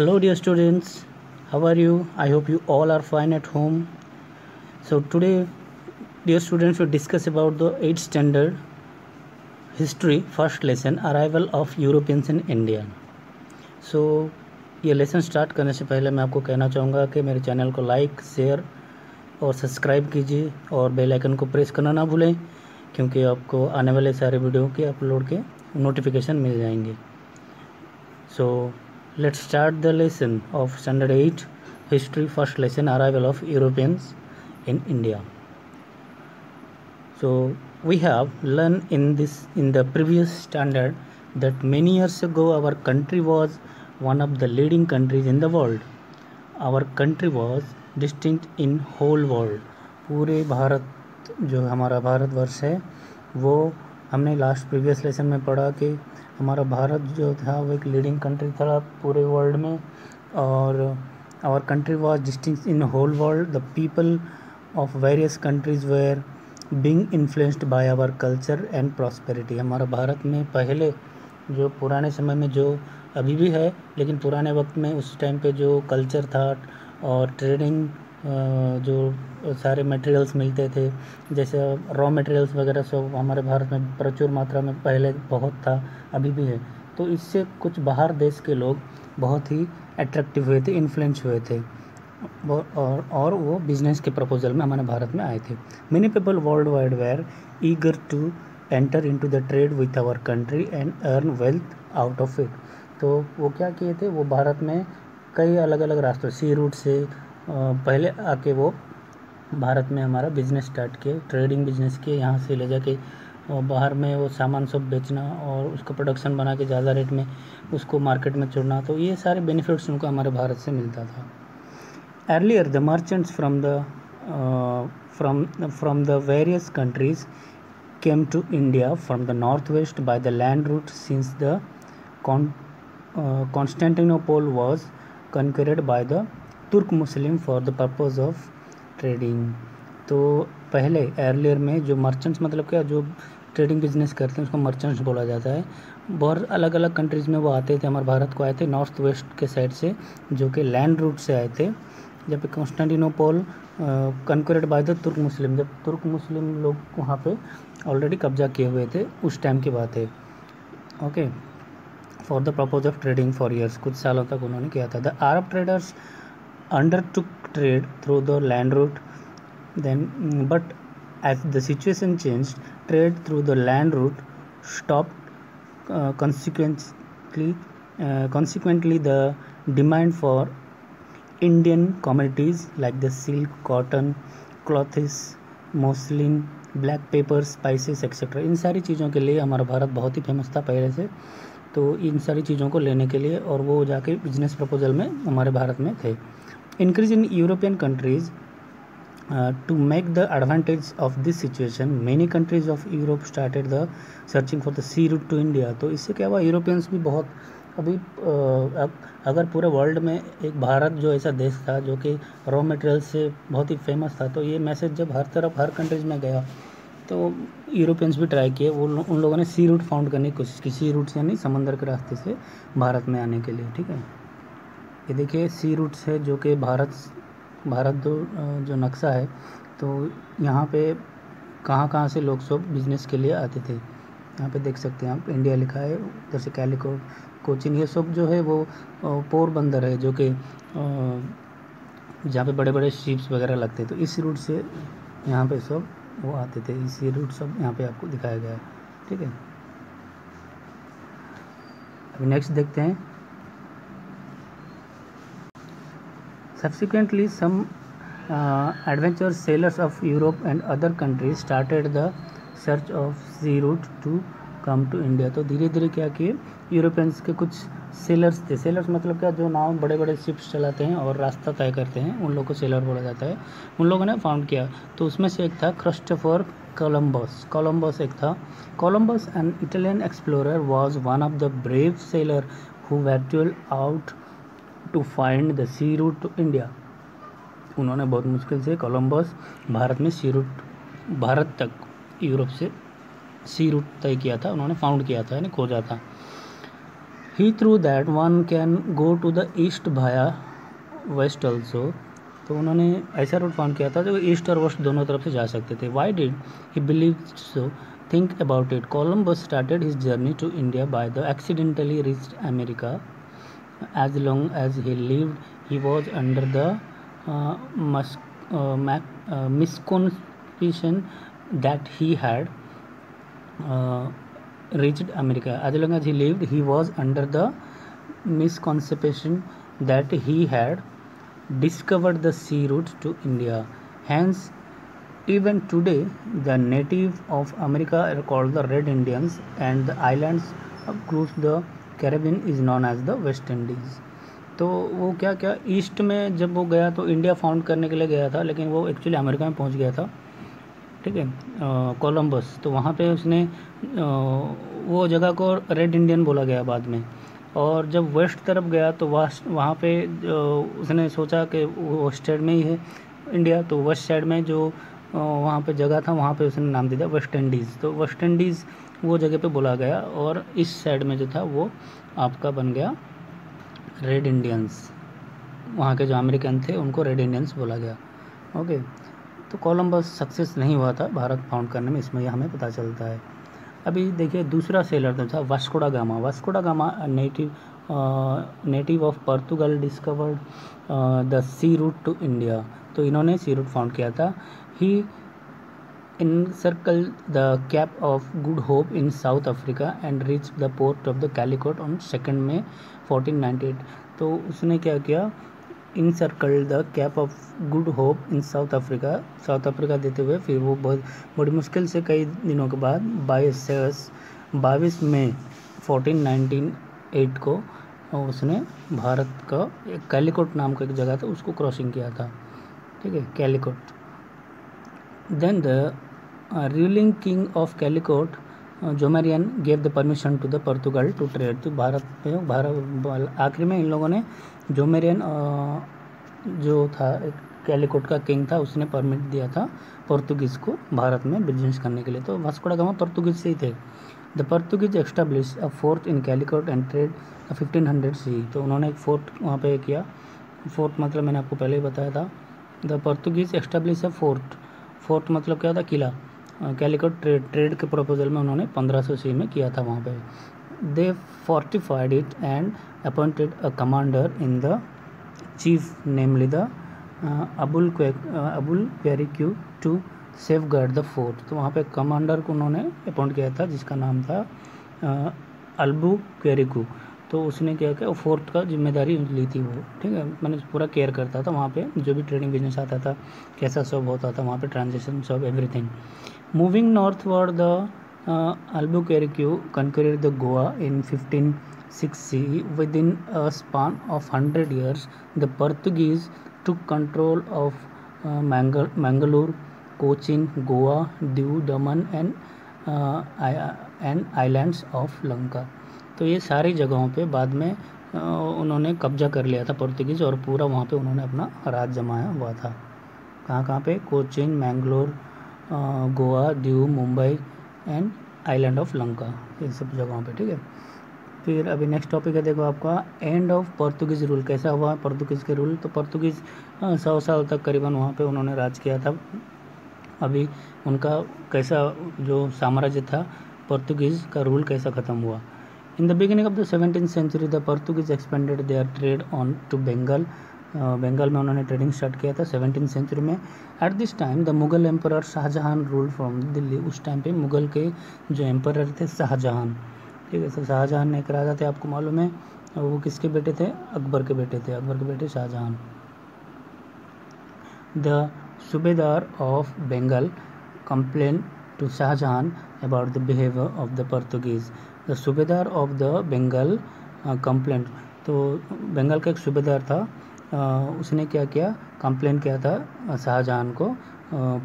Hello, dear students. How are you? I hope you all are fine at home. So today, dear students, we discuss about the 8th standard history first lesson, arrival of Europeans in India. So ये lesson start करने से पहले मैं आपको कहना चाहूँगा कि मेरे चैनल को लाइक, शेयर और सब्सक्राइब कीजिए और बेल आइकन को प्रेस करना ना भूलें, क्योंकि आपको आने वाले सारे वीडियो के अपलोड के नोटिफिकेशन मिल जाएंगे. So let's start the lesson of standard 8 history first lesson, arrival of Europeans in India. So we have learned in the previous standard that many years ago our country was one of the leading countries in the world. Our country was distinct in whole world. पूरे भारत जो हमारा भारतवर्ष है वो हमने last previous lesson में पढ़ा कि हमारा भारत जो था वो एक लीडिंग कंट्री था पूरे वर्ल्ड में, और our country was distinct in whole world. The people of various countries were being influenced by our culture and prosperity. हमारा भारत में पहले जो पुराने समय में जो अभी भी है, लेकिन पुराने वक्त में उस टाइम पे जो कल्चर था और ट्रेडिंग जो सारे मटेरियल्स मिलते थे, जैसे रॉ मटेरियल्स वगैरह सब हमारे भारत में प्रचुर मात्रा में पहले बहुत था, अभी भी है. तो इससे कुछ बाहर देश के लोग बहुत ही अट्रैक्टिव हुए थे, इन्फ्लुएंस हुए थे, और वो बिजनेस के प्रपोजल में हमारे भारत में आए थे. Many people world wide were eager to enter into the trade with our country and earn wealth out of it. तो वो क्या किए थे, वो भारत में कई अलग अलग रास्तों सी रूट से पहले आके वो भारत में हमारा बिजनेस स्टार्ट किए, ट्रेडिंग बिजनेस किए, यहाँ से ले जाके बाहर में वो सामान सब बेचना और उसका प्रोडक्शन बना के ज़्यादा रेट में उसको मार्केट में छोड़ना. तो ये सारे बेनिफिट्स उनको हमारे भारत से मिलता था. Earlier the merchants from the various countries came to India from the northwest by the land route since the Constantinople was conquered by the तुर्क मुस्लिम for the purpose of trading. तो पहले एर्लियर में जो मर्चेंट्स मतलब क्या, जो trading business करते हैं उसको मर्चेंट्स बोला जाता है. बहुत अलग अलग कंट्रीज़ में वो आते थे, हमारे भारत को आए थे नॉर्थ वेस्ट के साइड से, जो कि लैंड रूट से आए थे. जब कॉन्स्टेंटिनोपल कन्क्वेरेड बाय द तुर्क मुस्लिम, जब तुर्क मुस्लिम लोग वहाँ पे ऑलरेडी कब्जा किए हुए थे, उस टाइम की बात है. Okay, for the purpose of trading for years, कुछ सालों तक उन्होंने किया था. The Arab traders undertook trade through the land route, but as the situation changed, trade through the land route stopped. Consequently, the demand for Indian commodities like the silk, cotton, clothes, muslin, black pepper, spices, etc. इन सारी चीज़ों के लिए हमारा भारत बहुत ही famous था पहले से. तो इन सारी चीज़ों को लेने के लिए और वो जाके बिजनेस प्रपोजल में हमारे भारत में थे. Increase in European countries to make the advantage of this situation, many countries of Europe started the searching for the sea route to India. तो इससे क्या हुआ, यूरोपियंस भी बहुत अभी अगर पूरे वर्ल्ड में एक भारत जो ऐसा देश था जो कि रॉ मटेरियल से बहुत ही फेमस था, तो ये मैसेज जब हर तरफ हर कंट्रीज़ में गया तो यूरोपियंस भी ट्राई किए, वो उन लोगों ने सी रूट फाउंड करने की कोशिश की. सी रूट से यानी समंदर के रास्ते से भारत में आने के लिए. ठीक है, ये देखिए सी रूट्स है जो कि भारत जो नक्शा है, तो यहाँ पे कहाँ से लोग सब बिज़नेस के लिए आते थे. यहाँ पे देख सकते हैं आप, इंडिया लिखा है, उधर से कैलिको, कोचिन, ये सब जो है वो पोरबंदर है जो कि जहाँ पे बड़े बड़े शिप्स वगैरह लगते हैं. तो इस रूट से यहाँ पे सब वो आते थे. इसी रूट सब यहाँ पे आपको दिखाया गया है. ठीक है, अभी नेक्स्ट देखते हैं. Subsequently, some adventurous sailors of Europe and other countries started the search of sea route to come to India. तो धीरे धीरे क्या किए, यूरोपियंस के कुछ सेलर्स थे. सेलर्स मतलब क्या, जो नाव बड़े बड़े शिप्स चलाते हैं और रास्ता तय करते हैं, उन लोगों को सेलर बोला जाता है. उन लोगों ने फाउंड किया. तो उसमें से एक था क्रिस्टोफर कोलंबस. कोलंबस एक था. Columbus an Italian explorer was one of the brave sailor who ventured out to find the sea route to India. उन्होंने बहुत मुश्किल से कोलंबस भारत में सी रूट, भारत तक यूरोप से सी रूट तय किया था, उन्होंने फाउंड किया था यानी खोजा था. ही through that one can go to the east via west also. तो उन्होंने ऐसा रूट फाउंड किया था जो ईस्ट और वेस्ट दोनों तरफ से जा सकते थे। Why did he believe so? Think about it. Columbus started his journey to India by the accidentally reached America. As long as he lived, he was under the misconception that he had reached America. As long as he lived, he was under the misconception that he had discovered the sea route to India. Hence, even today, the natives of America are called the Red Indians, and the islands across the Caribbean is known as the West Indies. तो वो क्या क्या east में जब वो गया तो India found करने के लिए गया था, लेकिन वो एक्चुअली अमेरिका में पहुंच गया था, ठीक है, कोलंबस। तो वहाँ पे उसने वो जगह को रेड इंडियन बोला गया बाद में। और जब वेस्ट तरफ गया तो वहाँ पे उसने सोचा कि वो वेस्ट साइड में ही है इंडिया, तो वेस्ट साइड में जो वहाँ पे जगह था वहाँ पे उसने नाम दे दिया वेस्ट इंडीज़। तो वेस्ट इंडीज़ वो जगह पे बोला गया, और इस साइड में जो था वो आपका बन गया रेड इंडियंस। वहाँ के जो अमेरिकन थे उनको रेड इंडियंस बोला गया। ओके, तो कोलंबस सक्सेस नहीं हुआ था भारत फाउंड करने में, इसमें यह हमें पता चलता है। अभी देखिए दूसरा सेलर था Vasco da Gama. Vasco da Gama native of Portugal discovered the sea route to India. तो इन्होंने सी रूट फाउंड किया था। ही encircled the Cape of Good Hope in South Africa and reached the port of the Calicut on 2 May 1498। तो उसने क्या किया, encircled the Cape of Good Hope in South Africa, south Africa देते हुए फिर वो बहुत बड़ी मुश्किल से कई दिनों के बाद 22 मई 1498 को उसने भारत का एक कैलिकोट नाम का एक जगह था उसको क्रॉसिंग किया था, ठीक है, कैलिकोट। Then the ruling king of Calicut, जोमेरियन gave the permission to the Portugal to trade। तो भारत आखिरी में इन लोगों ने जोमेरियन जो था कैलिकोट का किंग था उसने परमिट दिया था पोर्तुगीज़ को भारत में बिजनेस करने के लिए। तो वास्को डा गामा पोर्तुगीज से ही थे। The Portuguese establish a fort in Calicut and trade 1500 सी। तो उन्होंने एक फोर्ट वहाँ पे किया। फोर्ट मतलब मैंने आपको पहले ही बताया था। The Portuguese establish a fort मतलब क्या था, किला। कैलिकट ट्रेड के प्रपोजल में उन्होंने 1500 सी में किया था वहाँ पे। They fortified it and appointed a commander in the chief namely the Albuquerque to safeguard the fort. तो वहाँ पे कमांडर को उन्होंने अपॉइंट किया था जिसका नाम था अल्बू क्वेरिक्यू। तो उसने क्या किया, फोर्ट का जिम्मेदारी ली थी वो, ठीक है, मैंने पूरा केयर करता था वहाँ पे जो भी ट्रेडिंग बिजनेस आता था, कैसा सब होता था वहाँ पे, ट्रांजेक्शन सब everything. Moving northward the Albuquerque conquered the Goa in 1560। Within a span of 100 years the Portuguese took control of Mangalore, Cochin, Goa, Diu, Daman and islands of Lanka. तो ये सारी जगहों पे बाद में उन्होंने कब्जा कर लिया था पोर्तुगीज़, और पूरा वहाँ पे उन्होंने अपना राज जमाया हुआ था। कहाँ पे, Cochin, Mangalore, Goa, Diu, Mumbai and island of Lanka, ये सब जगहों पे, ठीक है। फिर अभी नेक्स्ट टॉपिक है, देखो आपका एंड ऑफ पोर्तुगीज़ रूल। कैसा हुआ पोर्तुगीज़ के रूल? तो पोर्तुगीज़ 100 साल तक करीबन वहाँ पे उन्होंने राज किया था। अभी उनका कैसा जो साम्राज्य था पोर्तुगीज़ का रूल कैसा ख़त्म हुआ। In the beginning of the 17th century, the Portuguese expanded their trade on to Bengal। Bengal में उन्होंने ट्रेडिंग स्टार्ट किया था 17th सेंचुरी में। At this time the Mughal emperor Shahjahan rule from Delhi. उस टाइम पे मुगल के जो एम्परर थे शाहजहां, ठीक है। तो शाहजहां ने एक राजा थे, आपको मालूम है, वो किसके बेटे थे? अकबर के बेटे थे, अकबर के बेटे Shahjahan. The subedar of Bengal complain to Shahjahan about the behaviour of the Portuguese. The subedar of the Bengal complaint. तो बंगाल का एक सूबेदार था, उसने क्या किया, कंप्लेन किया था शाहजहां को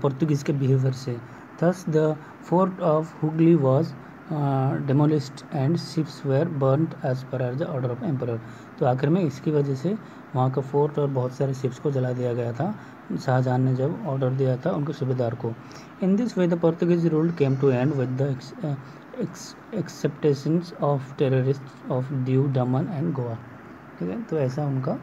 पोर्तुगीज़ के बिहेवियर से। Thus the fort of Hooghly was demolished and ships were burned as per the order of emperor. तो आखिर में इसकी वजह से वहाँ का फोर्ट और बहुत सारे शिप्स को जला दिया गया था शाहजहां ने जब ऑर्डर दिया था उनके सूबेदार को। In this way the Portuguese rule came to end with the exceptions of टेररिस्ट ऑफ दीव, दमन एंड गोवा। ठीक है, तो ऐसा उनका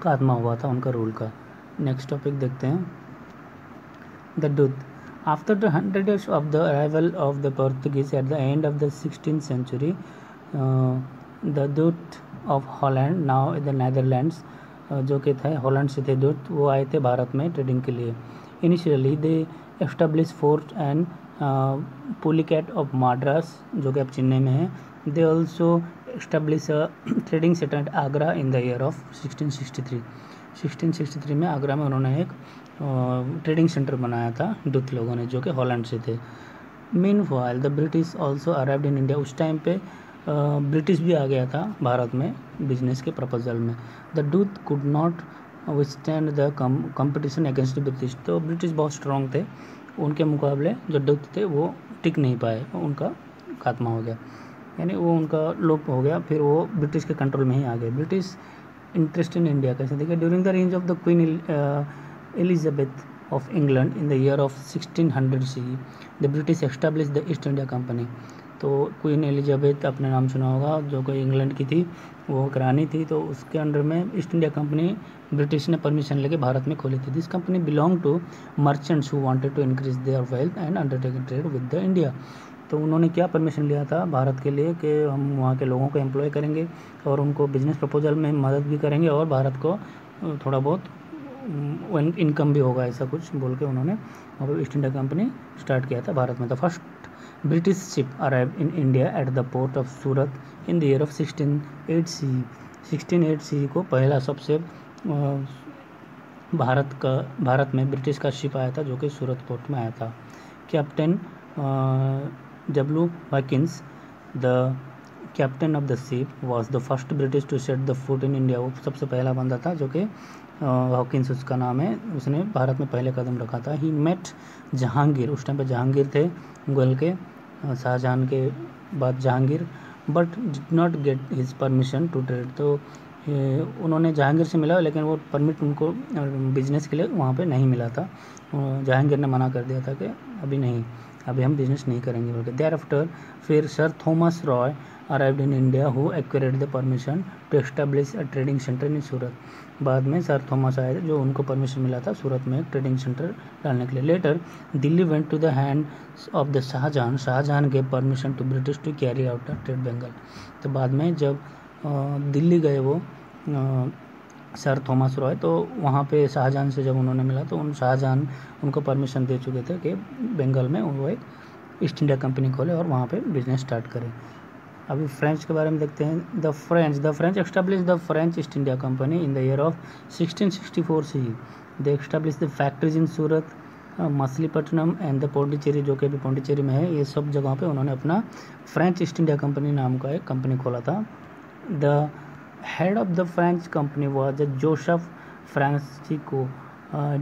खात्मा हुआ था उनका रूल का। नेक्स्ट टॉपिक देखते हैं, the डूथ। After the 100 years of the arrival of the Portuguese at the end of the 16th century, the Dutch of Holland, now the Netherlands, जो कि थे हॉलैंड से थे दूत, वो आए थे भारत में ट्रेडिंग के लिए। Initially they establish fort and Pulicat of Madras, जो कि अब चेन्नई में है। They also establish trading centre at Agra in the year of 1663। 1663 में आगरा में उन्होंने एक ट्रेडिंग सेंटर बनाया था दूत लोगों ने, जो कि हॉलैंड से थे। Meanwhile the British also arrived in India. उस टाइम पे ब्रिटिश भी आ गया था भारत में बिजनेस के प्रपोजल में। द दूत could not withstand the competition against British. तो ब्रिटिश बहुत स्ट्रॉन्ग थे, उनके मुकाबले जो दूत थे वो टिक नहीं पाए, उनका खात्मा हो गया, यानी वो उनका लोप हो गया, फिर वो ब्रिटिश के कंट्रोल में ही आ गए। ब्रिटिश इंटरेस्ट इन इंडिया कैसे देखिए, during the range of the queen Elizabeth of England in the year of 1600 CE the British establish the east India company. तो क्वीन एलिजाबेथ आपने नाम सुना होगा, जो कि इंग्लैंड की थी, वो एक रानी थी, तो उसके अंडर में ईस्ट इंडिया कंपनी ब्रिटिश ने परमिशन लेके भारत में खोली थी। This company belong to merchants who wanted to increase their wealth and undertake trade with the India. तो उन्होंने क्या परमिशन लिया था भारत के लिए कि हम वहाँ के लोगों को एम्प्लॉय करेंगे और उनको बिजनेस प्रपोजल में मदद भी करेंगे और भारत को थोड़ा बहुत इनकम भी होगा, ऐसा कुछ बोल के उन्होंने ईस्ट इंडिया कंपनी स्टार्ट किया था भारत में। The first British ship arrive in India at the port of Surat in the year of 1608 CE। 1608 CE को पहला सबसे भारत में ब्रिटिश का शिप आया था, जो कि सूरत पोर्ट में आया था। Captain W. Hawkins, the captain of the ship, was the first British to set the foot in India। वो सबसे पहला बंदा था जो कि हॉकिंस उसका नाम है, उसने भारत में पहले कदम रखा था। ही मेट जहांगीर, उस टाइम पे जहांगीर थे मुगल के, शाहजहां के बाद Jahangir, but did not get his permission to trade. तो उन्होंने जहांगीर से मिला, लेकिन वो परमिट उनको बिजनेस के लिए वहाँ पे नहीं मिला था। जहांगीर ने मना कर दिया था कि अभी नहीं, अभी हम बिजनेस नहीं करेंगे बोल के। देयर आफ्टर फिर sir Thomas Roe arrived in India who acquired the permission to establish a trading centre in Surat. बाद में सर थॉमस आए थे, जो उनको परमिशन मिला था सूरत में एक ट्रेडिंग सेंटर डालने के लिए। Letter Delhi went to the hand of the Shahjahan. Shahjahan gave permission to British to carry out the trade Bengal. तो बाद में जब दिल्ली गए वो सर थॉमस रॉय, तो वहाँ पे शाहजहां से जब उन्होंने मिला तो शाहजहां उनको परमिशन दे चुके थे कि बंगाल में वो एक ईस्ट इंडिया कंपनी खोले और वहाँ पे बिजनेस स्टार्ट करें। अभी फ्रेंच के बारे में देखते हैं। The French establish the French East India company in the year of 1664 CE। They establish the factories in Surat, Machilipatnam and the Pondicherry, जो कि अभी पौंडीचेरी में है। ये सब जगहों पे उन्होंने अपना फ्रेंच ईस्ट इंडिया कंपनी नाम का एक कंपनी खोला था। The head of the French company was Joseph Francisco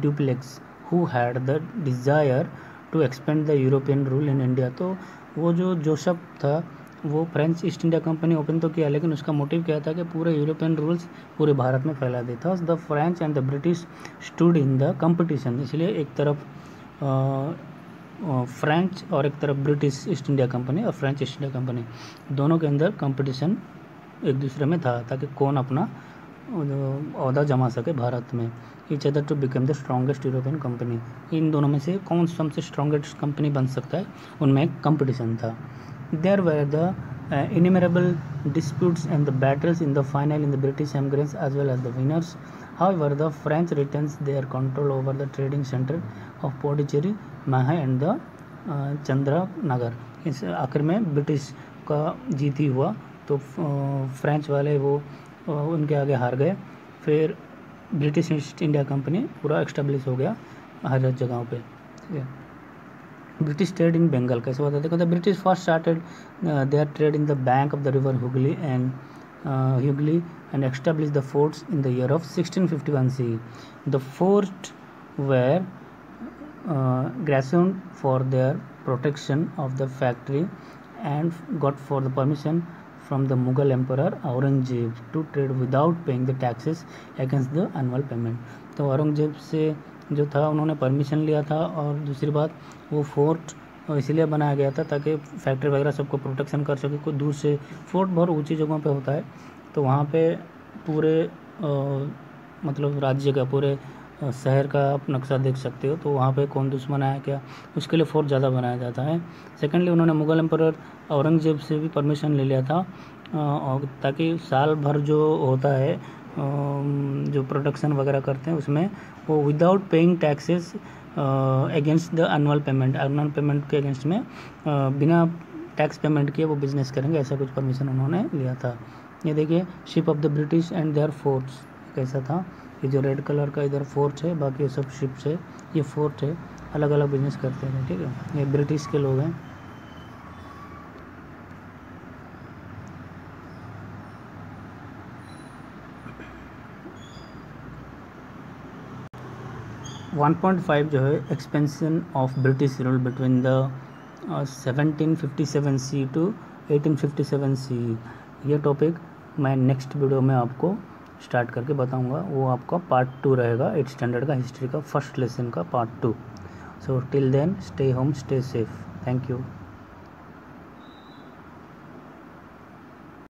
Dupleix who had the desire to expand the European rule in India. तो वो जो जोसेफ था वो French East India company open तो किया, लेकिन उसका मोटिव क्या था कि पूरे यूरोपियन रूल्स पूरे भारत में फैला देता। The French and the British stood in the competition. इसलिए एक तरफ फ्रेंच और एक तरफ ब्रिटिश ईस्ट इंडिया कंपनी और फ्रेंच ईस्ट इंडिया कंपनी, दोनों के अंदर कंपटीशन एक दूसरे में था, ताकि कौन अपना ओहदा जमा सके भारत में। Each other to become the strongest European company. इन दोनों में से कौन सबसे स्ट्रॉन्गेस्ट कंपनी बन सकता है, उनमें एक कंपटीशन था। There were the innumerable disputes and the battles in the final in the British emigrants as well as the winners. However, the French retains their control over the trading center of Pondicherry, Mahé and the Chandranagar. इस आखिर में British का जीत ही हुआ, तो French वाले वो उनके आगे हार गए। फिर ब्रिटिश ईस्ट इंडिया कंपनी पूरा एस्टेब्लिश हो गया हर जगहों पे। ठीक है। ब्रिटिश ट्रेड इन बंगाल कैसे होता है देखो। The British first started their trade in the bank of the river Hooghly and establish the forts in the year of 1651 CE। The fort were garrisoned for their protection of the factory and got for the permission from the Mughal Emperor Aurangzeb to trade without paying the taxes against the annual payment। तो औरंगजेब से जो था उन्होंने permission लिया था, और दूसरी बात वो फोर्ट इसलिए बनाया गया था ताकि फैक्ट्री वगैरह सबको प्रोटेक्शन कर सके। कोई दूर से फोर्ट बहुत ऊंची जगहों पे होता है, तो वहाँ पे पूरे मतलब राज्य का, पूरे शहर का आप नक्शा देख सकते हो, तो वहाँ पे कौन दुश्मन आया क्या, उसके लिए फोर्ट ज़्यादा बनाया जाता है। सेकेंडली उन्होंने मुग़ल एम्परर औरंगज़ेब से भी परमिशन ले लिया था, और ताकि साल भर जो होता है जो प्रोडक्शन वगैरह करते हैं उसमें वो without paying taxes against the annual payment के अगेंस्ट में बिना टैक्स पेमेंट किए वो बिज़नेस करेंगे, ऐसा कुछ परमिशन उन्होंने लिया था। ये देखिए ship of the British and their forts कैसा था। ये जो रेड कलर का इधर फोर्ट है, बाकी ये सब शिप्स है, ये फोर्ट है, अलग अलग बिजनेस करते हैं, ठीक है। ये ब्रिटिश के लोग हैं। वन 1.5 जो है expansion of British rule between the 1757 C to 1857 C. ये टॉपिक मैं नेक्स्ट वीडियो में आपको स्टार्ट करके बताऊंगा, वो आपका पार्ट 2 रहेगा 8th स्टैंडर्ड का हिस्ट्री का फर्स्ट लेसन का part 2। So till then stay home, stay safe, thank you.